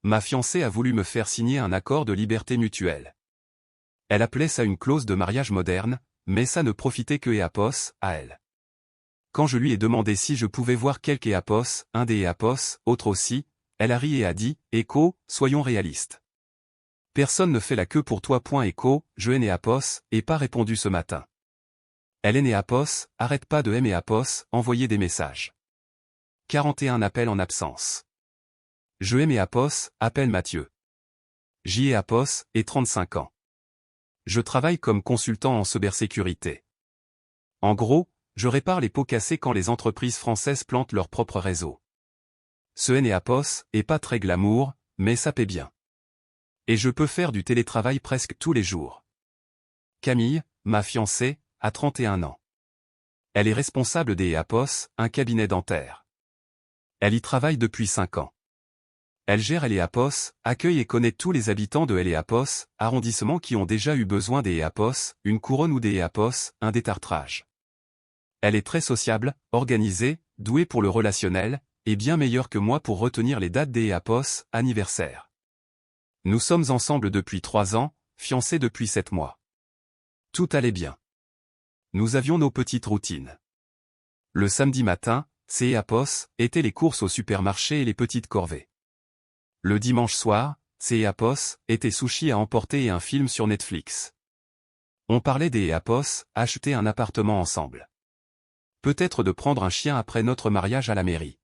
ma fiancée a voulu me faire signer un accord de liberté mutuelle. Elle appelait ça une clause de mariage moderne, mais ça ne profitait que Eapos, à elle. Quand je lui ai demandé si je pouvais voir quelque Eapos, un des Eapos, autre aussi, elle a ri et a dit, Echo, soyons réalistes. Personne ne fait la queue pour toi. Echo, je n'ai Eapos, et pas répondu ce matin. Elle est Eapos, arrête pas de Eapos, envoyer des messages. 41 appels en absence. Je Eapos, appelle Mathieu. J. Eapos, et 35 ans. Je travaille comme consultant en cybersécurité. En gros, je répare les pots cassés quand les entreprises françaises plantent leur propre réseau. Ce Eapos est pas très glamour, mais ça paie bien. Et je peux faire du télétravail presque tous les jours. Camille, ma fiancée, a 31 ans. Elle est responsable des Eapos, un cabinet dentaire. Elle y travaille depuis 5 ans. Elle gère Eapos, accueille et connaît tous les habitants de Eapos, arrondissement qui ont déjà eu besoin des Eapos, une couronne ou des Eapos, un détartrage. Elle est très sociable, organisée, douée pour le relationnel, et bien meilleure que moi pour retenir les dates des Eapos, anniversaires. Nous sommes ensemble depuis 3 ans, fiancés depuis 7 mois. Tout allait bien. Nous avions nos petites routines. Le samedi matin, ces Eapos étaient les courses au supermarché et les petites corvées. Le dimanche soir, ces Eapos étaient sushis à emporter et un film sur Netflix. On parlait des Eapos, acheter un appartement ensemble. Peut-être de prendre un chien après notre mariage à la mairie.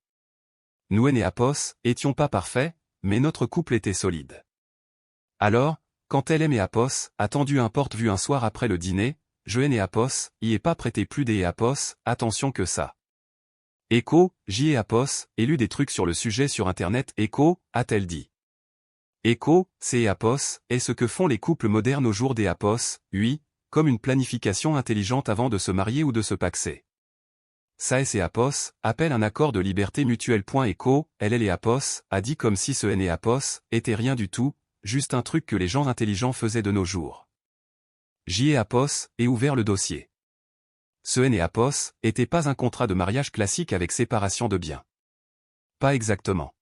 Nous Eapos étions pas parfaits, mais notre couple était solide. Alors, quand elle Eapos a tendu un porte-vue un soir après le dîner, je Eapos y ai pas prêté plus des Eapos, attention que ça. Echo, J. Eapos, et lu des trucs sur le sujet sur internet. Echo, a-t-elle dit. Echo, c'est Eapos, est ce que font les couples modernes au jour des Eapos, oui, comme une planification intelligente avant de se marier ou de se paxer. Ça est Eapos, appelle un accord de liberté mutuelle. Echo, elle Eapos, a dit comme si ce Eapos était rien du tout, juste un truc que les gens intelligents faisaient de nos jours. J. Eapos, et ouvert le dossier. Ce Eapos était pas un contrat de mariage classique avec séparation de biens. Pas exactement.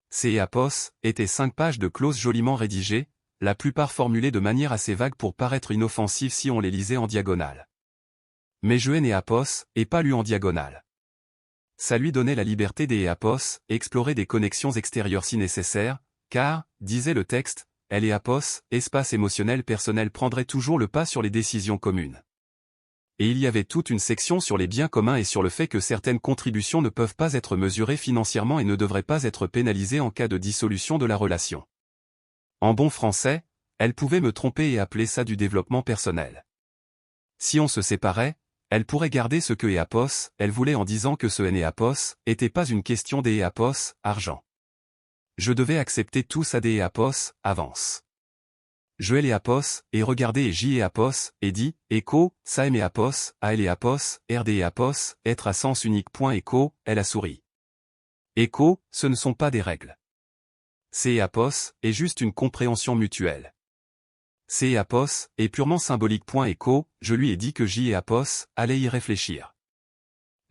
Ces Eapos étaient 5 pages de clauses joliment rédigées, la plupart formulées de manière assez vague pour paraître inoffensives si on les lisait en diagonale. Mais je Eapos, et pas lu en diagonale. Ça lui donnait la liberté des Eapos, explorer des connexions extérieures si nécessaire, car, disait le texte, Eapos, espace émotionnel personnel prendrait toujours le pas sur les décisions communes. Et il y avait toute une section sur les biens communs et sur le fait que certaines contributions ne peuvent pas être mesurées financièrement et ne devraient pas être pénalisées en cas de dissolution de la relation. En bon français, elle pouvait me tromper et appeler ça du développement personnel. Si on se séparait, elle pourrait garder ce que Eapos, elle voulait en disant que ce Eapos était pas une question des Eapos, argent. Je devais accepter tout ça des Eapos, avance. Je Eapos, et regardé et J. Eapos, et dit, Echo, ça Eapos, a Eapos, RD Eapos, être à sens unique. Echo, elle a souri. Echo, ce ne sont pas des règles. C'est Eapos, est juste une compréhension mutuelle. C'est Eapos, est purement symbolique. Echo, je lui ai dit que J. Eapos allait y réfléchir.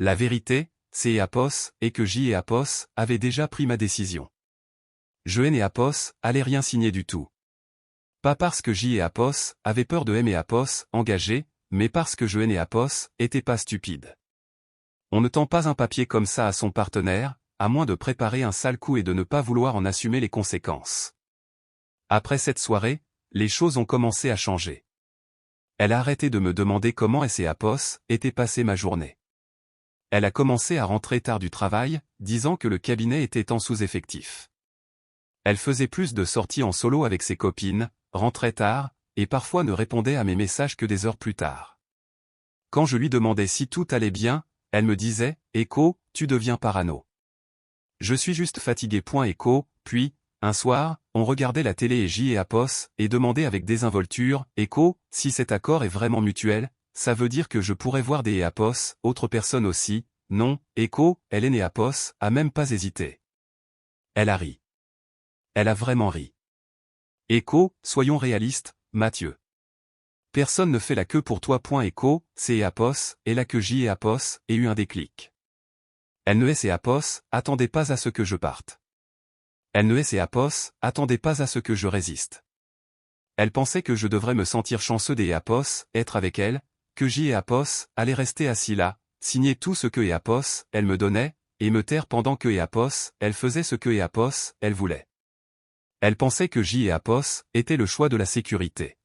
La vérité, c'est Eapos, et que J. Eapos avait déjà pris ma décision. Je Eapos allait rien signer du tout. Pas parce que J. Eapos avait peur de Eapos engagé, mais parce que je Eapos était pas stupide. On ne tend pas un papier comme ça à son partenaire, à moins de préparer un sale coup et de ne pas vouloir en assumer les conséquences. Après cette soirée, les choses ont commencé à changer. Elle a arrêté de me demander comment Eapos était passée ma journée. Elle a commencé à rentrer tard du travail, disant que le cabinet était en sous-effectif. Elle faisait plus de sorties en solo avec ses copines, rentrait tard, et parfois ne répondait à mes messages que des heures plus tard. Quand je lui demandais si tout allait bien, elle me disait, Echo, tu deviens parano. Je suis juste fatigué. Echo, puis, un soir, on regardait la télé et J. Eapos, et demandait avec désinvolture, Echo, si cet accord est vraiment mutuel, ça veut dire que je pourrais voir des Eapos, autre personne aussi, non, Echo, elle Eapos, a même pas hésité. Elle a ri. Elle a vraiment ri. Echo, soyons réalistes, Mathieu. Personne ne fait la queue pour toi. Echo, c'est Eapos, et là que J. Eapos ait eu un déclic. Elle ne est Eapos, attendez pas à ce que je parte. Elle ne et Apos, attendait pas à ce que je résiste. Elle pensait que je devrais me sentir chanceux des Apos, être avec elle, que J et Apos allaient rester assis là, signer tout ce que Apos, elle me donnait, et me taire pendant que Apos, elle faisait ce que Apos, elle voulait. Elle pensait que J et Apos étaient le choix de la sécurité.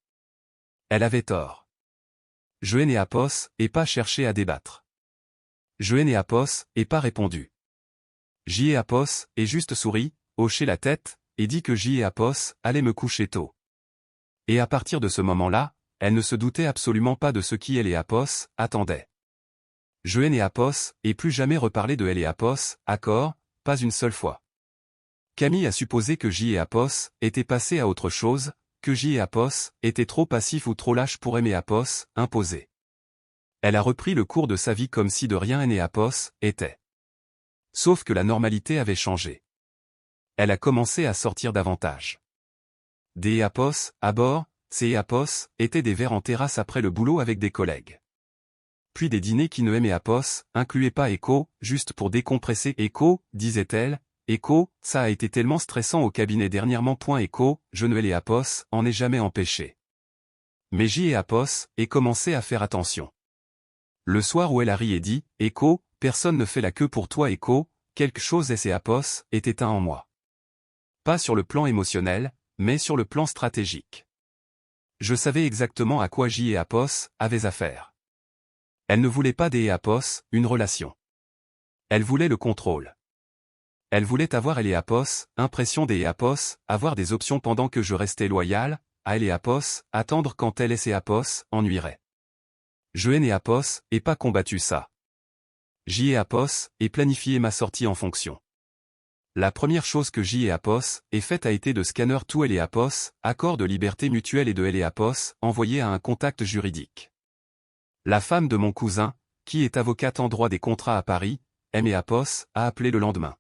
Elle avait tort. Je n'ai Apos, et pas cherché à débattre. Je n'ai Apos, et pas répondu. J et Apos, et juste souri, hoché la tête, et dit que J et Apos allaient me coucher tôt. Et à partir de ce moment-là, elle ne se doutait absolument pas de ce qui elle et Apos attendaient. Je n'ai Apos, et plus jamais reparler de elle et Apos, accord, pas une seule fois. Camille a supposé que J et Apos étaient passés à autre chose, que J et Apos étaient trop passifs ou trop lâches pour aimer Apos, imposer. Elle a repris le cours de sa vie comme si de rien et Apos était. Sauf que la normalité avait changé. Elle a commencé à sortir davantage. Des Apos, à bord, ces Apos, étaient des verres en terrasse après le boulot avec des collègues. Puis des dîners qui ne aimaient Apos, incluaient pas Echo, juste pour décompresser Echo, disait-elle. Echo, ça a été tellement stressant au cabinet dernièrement. Echo, je ne les Apos, en ai jamais empêché. Mais J et Apos, et commencé à faire attention. Le soir où elle a ri et dit, Echo, personne ne fait la queue pour toi Echo, quelque chose et Apos, est éteint en moi. Pas sur le plan émotionnel, mais sur le plan stratégique. Je savais exactement à quoi J et Apos avaient affaire. Elle ne voulait pas des Apos, une relation. Elle voulait le contrôle. Elle voulait avoir elle et Apos, impression des Apos, avoir des options pendant que je restais loyal, à elle et Apos, attendre quand elle et ses Apos ennuieraient. Je et Apos, et pas combattu ça. J et Apos, et planifié ma sortie en fonction. La première chose que J et Apos ait faite a été de scanner tout elle et Apos, accord de liberté mutuelle et de elle et Apos, envoyé à un contact juridique. La femme de mon cousin, qui est avocate en droit des contrats à Paris, M et Apos, a appelé le lendemain.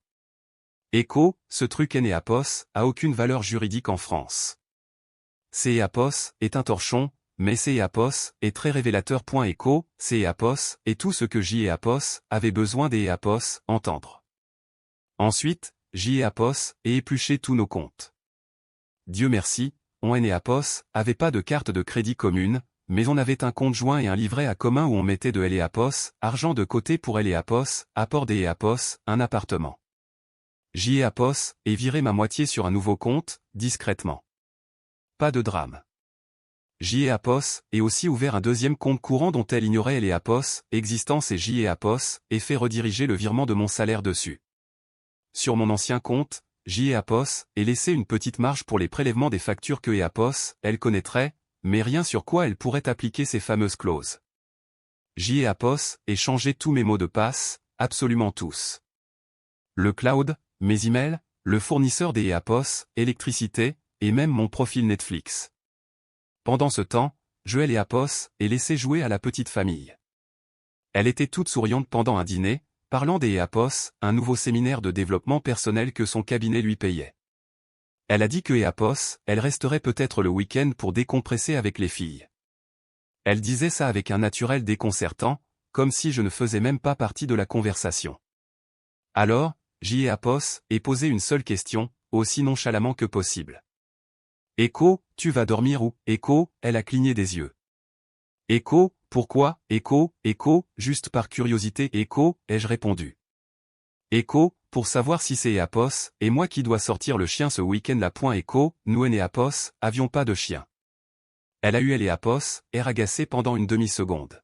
Echo, ce truc N et Apos, a aucune valeur juridique en France. C et Apos est un torchon, mais C et Apos est très révélateur. Echo, C et Apos est tout ce que J et Apos avaient besoin des Apos entendre. Ensuite, J et Apos et épluché tous nos comptes. Dieu merci, on et Apos avaient pas de carte de crédit commune, mais on avait un compte joint et un livret à commun où on mettait de L et Apos, argent de côté pour L et Apos, apport des Apos, un appartement. J et Apos et viré ma moitié sur un nouveau compte, discrètement. Pas de drame. J et Apos et aussi ouvert un deuxième compte courant dont elle ignorait L et Apos, existence et J et Apos, et fait rediriger le virement de mon salaire dessus. Sur mon ancien compte, J et Apos, et laissé une petite marge pour les prélèvements des factures que Apos, elle connaîtrait, mais rien sur quoi elle pourrait appliquer ces fameuses clauses. J et Apos, et changé tous mes mots de passe, absolument tous. Le cloud, mes emails, le fournisseur des Apos, électricité, et même mon profil Netflix. Pendant ce temps, Joël et Apos, et laissé jouer à la petite famille. Elle était toute souriante pendant un dîner, parlant des Apos, un nouveau séminaire de développement personnel que son cabinet lui payait. Elle a dit que Apos, elle resterait peut-être le week-end pour décompresser avec les filles. Elle disait ça avec un naturel déconcertant, comme si je ne faisais même pas partie de la conversation. Alors, J et Apos, et posé une seule question, aussi nonchalamment que possible. Echo, tu vas dormir où? Echo, elle a cligné des yeux. Echo, pourquoi? Echo, juste par curiosité. Echo, ai-je répondu. Echo, pour savoir si c'est Apos, et moi qui dois sortir le chien ce week-end-là. Echo, nous et Apos, avions pas de chien. Elle a eu elle et Apos, air agacé pendant une demi-seconde.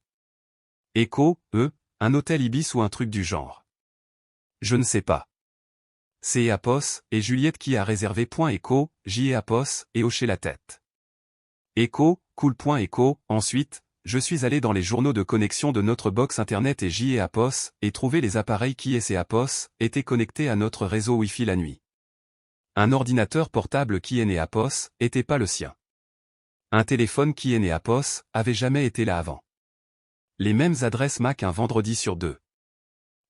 Echo, un hôtel Ibis ou un truc du genre. Je ne sais pas. C'est Apos, et Juliette qui a réservé. Echo, J et Apos, et hoché la tête. Echo, cool. Echo, ensuite, je suis allé dans les journaux de connexion de notre box internet et J et Apos, et trouvé les appareils qui et Apos, étaient connectés à notre réseau Wi-Fi la nuit. Un ordinateur portable qui et Apos, était pas le sien. Un téléphone qui et Apos, avait jamais été là avant. Les mêmes adresses MAC un vendredi sur 2.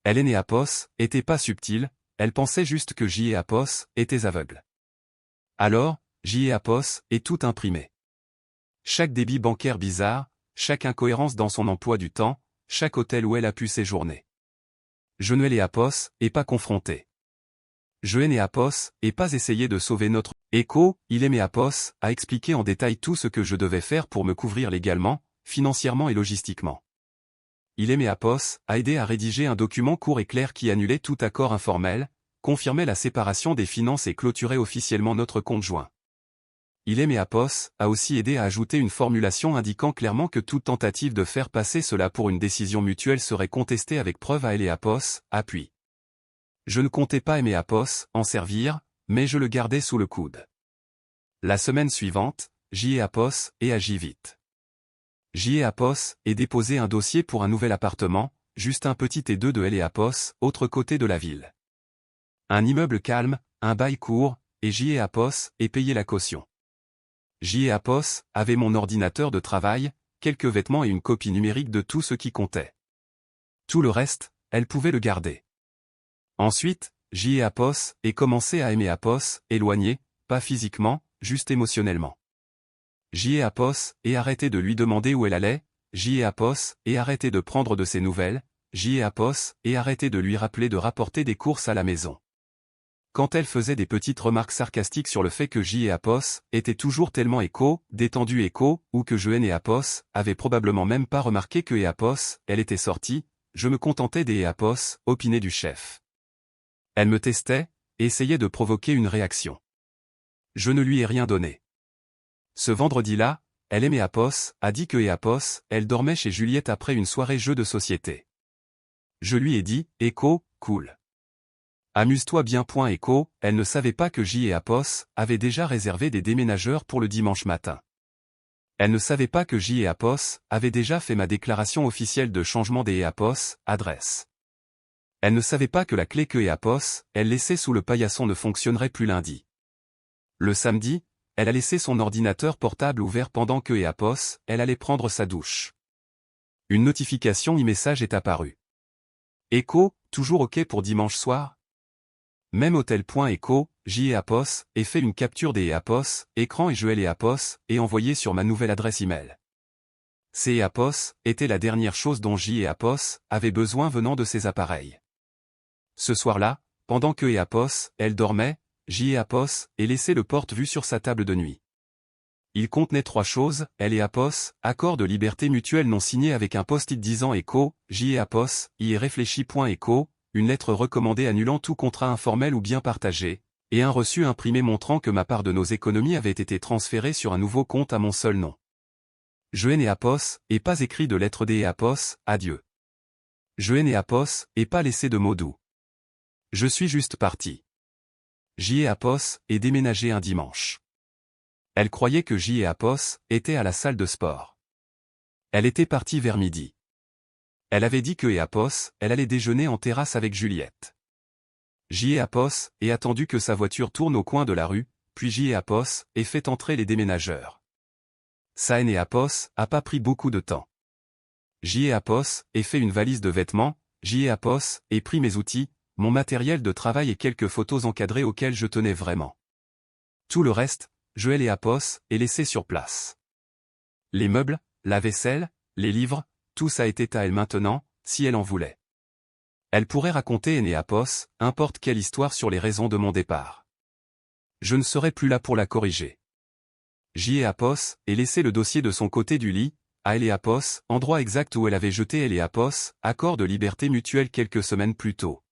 Elle et Apos, était pas subtile, elle pensait juste que J et Apos, étaient aveugles. Alors, J et Apos, est tout imprimé. Chaque débit bancaire bizarre, chaque incohérence dans son emploi du temps, chaque hôtel où elle a pu séjourner. Je ne l'ai Apos, et pas confronté. Je n'ai Apos, et pas essayer de sauver notre écho, il aimait Apos, a expliqué en détail tout ce que je devais faire pour me couvrir légalement, financièrement et logistiquement. Il aimait Apos, a aidé à rédiger un document court et clair qui annulait tout accord informel, confirmait la séparation des finances et clôturait officiellement notre compte joint. Il aimait Apos, a aussi aidé à ajouter une formulation indiquant clairement que toute tentative de faire passer cela pour une décision mutuelle serait contestée avec preuve à elle et Apos, appuie. Je ne comptais pas aimer Apos, en servir, mais je le gardais sous le coude. La semaine suivante, j'y ai Apos, et agis vite. J'y ai Apos, et déposé un dossier pour un nouvel appartement, juste un petit et deux de L et Apos, autre côté de la ville. Un immeuble calme, un bail court, et j'y ai Apos, et payé la caution. J'y ai Apos, avait mon ordinateur de travail, quelques vêtements et une copie numérique de tout ce qui comptait. Tout le reste, elle pouvait le garder. Ensuite, j'y ai Apos, et commencé à aimer Apos, éloigné, pas physiquement, juste émotionnellement. J'y ai Apos, et arrêté de lui demander où elle allait, j'y ai Apos, et arrêté de prendre de ses nouvelles, j'y ai Apos, et arrêté de lui rappeler de rapporter des courses à la maison. Quand elle faisait des petites remarques sarcastiques sur le fait que j'y ai Apos, était toujours tellement détendu ou que je n'ai Apos, avait probablement même pas remarqué que Apos, elle était sortie, je me contentais des Apos, opinait du chef. Elle me testait, et essayait de provoquer une réaction. Je ne lui ai rien donné. Ce vendredi-là, elle aimait Apos, a dit que Apos, elle dormait chez Juliette après une soirée jeu de société. Je lui ai dit, cool. Amuse-toi bien. Elle ne savait pas que J et Apos avaient déjà réservé des déménageurs pour le dimanche matin. Elle ne savait pas que J et Apos avaient déjà fait ma déclaration officielle de changement des Apos, adresse. Elle ne savait pas que la clé que Apos, elle laissait sous le paillasson ne fonctionnerait plus lundi. Le samedi, elle a laissé son ordinateur portable ouvert pendant que Apos, elle allait prendre sa douche. Une notification e-message est apparue. Toujours OK pour dimanche soir? Même hôtel.echo, J et Apos, et fait une capture des Apos, écran et Joël et Apos, et envoyé sur ma nouvelle adresse email. Ces Apos était la dernière chose dont J et Apos avaient besoin venant de ces appareils. Ce soir-là, pendant que Apos, elle dormait, J et Apos, et laissé le porte-vue sur sa table de nuit. Il contenait 3 choses, elle et Apos, accord de liberté mutuelle non signé avec un post-it disant J et Apos, y est réfléchi.echo, une lettre recommandée annulant tout contrat informel ou bien partagé, et un reçu imprimé montrant que ma part de nos économies avait été transférée sur un nouveau compte à mon seul nom. Je n'ai Apos, et pas écrit de lettre D et Apos, adieu. Je n'ai Apos, et pas laissé de mots doux. Je suis juste parti. J et Apos, et déménagé un dimanche. Elle croyait que J et Apos étaient à la salle de sport. Elle était partie vers midi. Elle avait dit que Apos, elle allait déjeuner en terrasse avec Juliette. J et Apos, et attendu que sa voiture tourne au coin de la rue, puis J et Apos, et fait entrer les déménageurs. Ça et Apos, a pas pris beaucoup de temps. J et Apos, et fait une valise de vêtements, J et Apos, et pris mes outils, mon matériel de travail et quelques photos encadrées auxquelles je tenais vraiment. Tout le reste, Joël et Apos, est laissé sur place. Les meubles, la vaisselle, les livres, tout ça était à elle maintenant, si elle en voulait. Elle pourrait raconter à Apos, importe quelle histoire sur les raisons de mon départ. Je ne serai plus là pour la corriger. J et Apos, et laissé le dossier de son côté du lit, à elle et Apos, endroit exact où elle avait jeté elle et Apos, accord de liberté mutuelle quelques semaines plus tôt.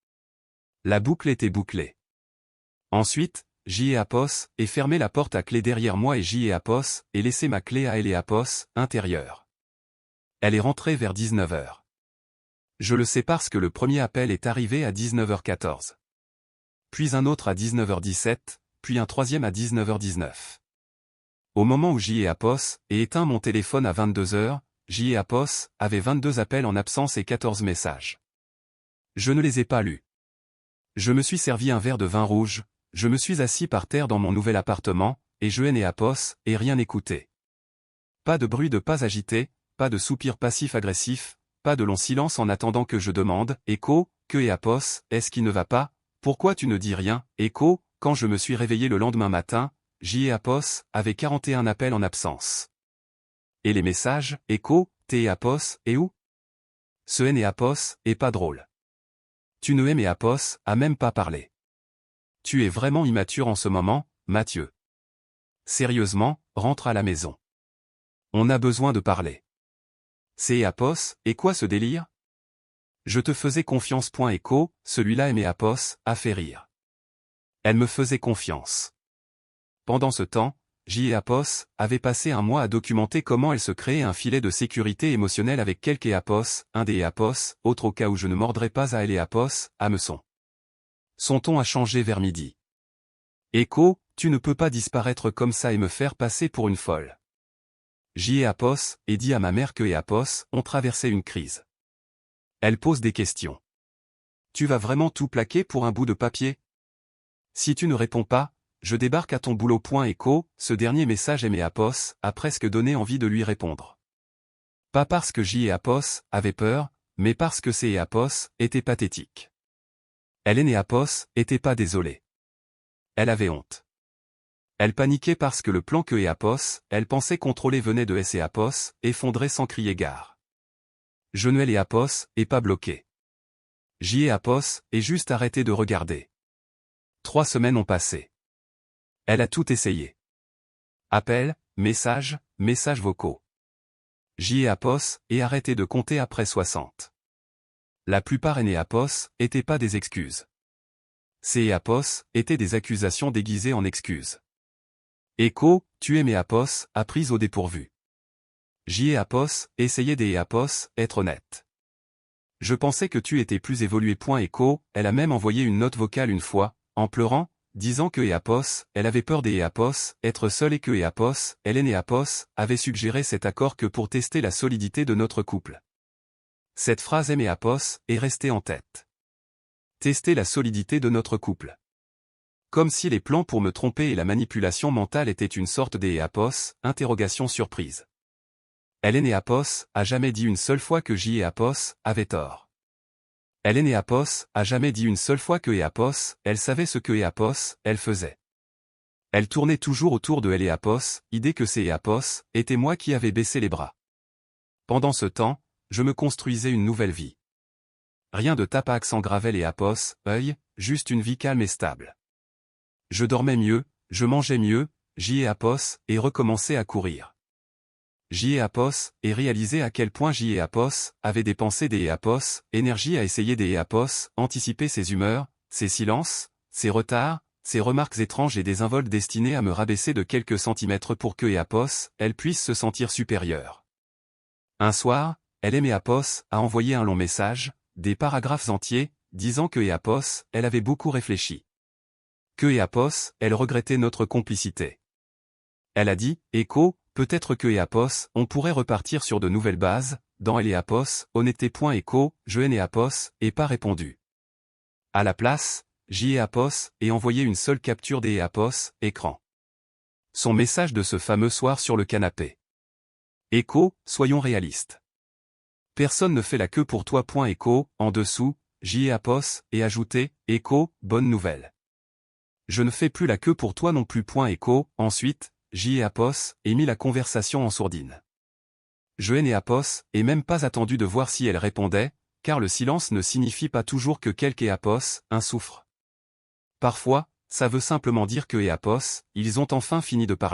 La boucle était bouclée. Ensuite, J et Apos, et fermé la porte à clé derrière moi et J et Apos, et laissé ma clé à elle et Apos, intérieure. Elle est rentrée vers 19h. Je le sais parce que le premier appel est arrivé à 19h14. Puis un autre à 19h17, puis un troisième à 19h19. Au moment où J et Apos, et éteint mon téléphone à 22h, J et Apos, avaient 22 appels en absence et 14 messages. Je ne les ai pas lus. Je me suis servi un verre de vin rouge, je me suis assis par terre dans mon nouvel appartement, et je et Apos, et rien écouté. Pas de bruit de pas agité, pas de soupir passif-agressif, pas de long silence en attendant que je demande, que Apos, est-ce qui ne va pas, pourquoi tu ne dis rien, quand je me suis réveillé le lendemain matin, J et Apos, avait 41 appels en absence. Et les messages, T et Apos, et où? Ce N et Apos, est pas drôle. Tu ne aimes et Apos, a même pas parlé. Tu es vraiment immature en ce moment, Mathieu. Sérieusement, rentre à la maison. On a besoin de parler. C'est Apos, et quoi ce délire? Je te faisais confiance. Écho, celui-là aimait Apos, a fait rire. Elle me faisait confiance. Pendant ce temps, J et Apos avaient passé un mois à documenter comment elle se créait un filet de sécurité émotionnelle avec quelques Apos, un des Apos, autre au cas où je ne mordrais pas à elle et Apos, hameçon. Son ton a changé vers midi. Écho, tu ne peux pas disparaître comme ça et me faire passer pour une folle. J et Apos, et dit à ma mère que et Apos ont traversé une crise. Elle pose des questions. Tu vas vraiment tout plaquer pour un bout de papier? Si tu ne réponds pas, je débarque à ton boulot. Écho, ce dernier message aimé Apos a presque donné envie de lui répondre. Pas parce que J et Apos avaient peur, mais parce que C et Apos étaient pathétiques. Hélène et Apos étaient pas désolées. Elle avait honte. Elle paniquait parce que le plan que et Apos, elle pensait contrôler venait de S et Apos, effondré sans crier gare. Genuel et Apos, et pas bloqué. J et Apos, et juste arrêté de regarder. 3 semaines ont passé. Elle a tout essayé. Appels, messages vocaux. J et Apos, et arrêté de compter après 60. La plupart N et Apos, étaient pas des excuses. C et Apos, étaient des accusations déguisées en excuses. Écho, tu aimais Apos, a prise au dépourvu. J et Apos, essayez des et Apos, être honnête. Je pensais que tu étais plus évolué. Écho, elle a même envoyé une note vocale une fois, en pleurant, disant que et Apos, elle avait peur des et Apos, être seule et que et Apos, Hélène et Apos, avaient suggéré cet accord que pour tester la solidité de notre couple. Cette phrase et Apos est restée en tête. Tester la solidité de notre couple. Comme si les plans pour me tromper et la manipulation mentale étaient une sorte des et Apos, interrogation surprise. Hélène et Apos a jamais dit une seule fois que J et Apos avaient tort. Hélène et Apos a jamais dit une seule fois que et Apos, elle savait ce que et Apos, elle faisait. Elle tournait toujours autour de elle et Apos, idée que c'est et Apos, était moi qui avais baissé les bras. Pendant ce temps, je me construisais une nouvelle vie. Rien de tape à accent Gravel et Apos, œil, juste une vie calme et stable. Je dormais mieux, je mangeais mieux, J et Apos, et recommençais à courir. J et Apos, et réalisé à quel point J et Apos avaient dépensé des et Apos, énergie à essayer des et Apos, anticiper ses humeurs, ses silences, ses retards, ses remarques étranges et désinvoltes destinées à me rabaisser de quelques centimètres pour que et Apos, elle puisse se sentir supérieure. Un soir, elle aimait Apos a envoyé un long message, des paragraphes entiers, disant que et Apos, elle avait beaucoup réfléchi. Que et Apos, elle regrettait notre complicité. Elle a dit, Écho, peut-être que et Apos, on pourrait repartir sur de nouvelles bases, dans elle et Apos, honnêteté. Écho, je et Apos, et pas répondu. À la place, J et Apos, et envoyé une seule capture des et Apos, écran. Son message de ce fameux soir sur le canapé. Écho, soyons réalistes. Personne ne fait la queue pour toi. Écho, en dessous, J et Apos, et ajouté, Écho, bonne nouvelle. Je ne fais plus la queue pour toi non plus. Écho, ensuite, J et Apos, et mis la conversation en sourdine. Je et Apos, et même pas attendu de voir si elle répondait, car le silence ne signifie pas toujours que quelque et Apos, un souffre. Parfois, ça veut simplement dire que et Apos, ils ont enfin fini de parler.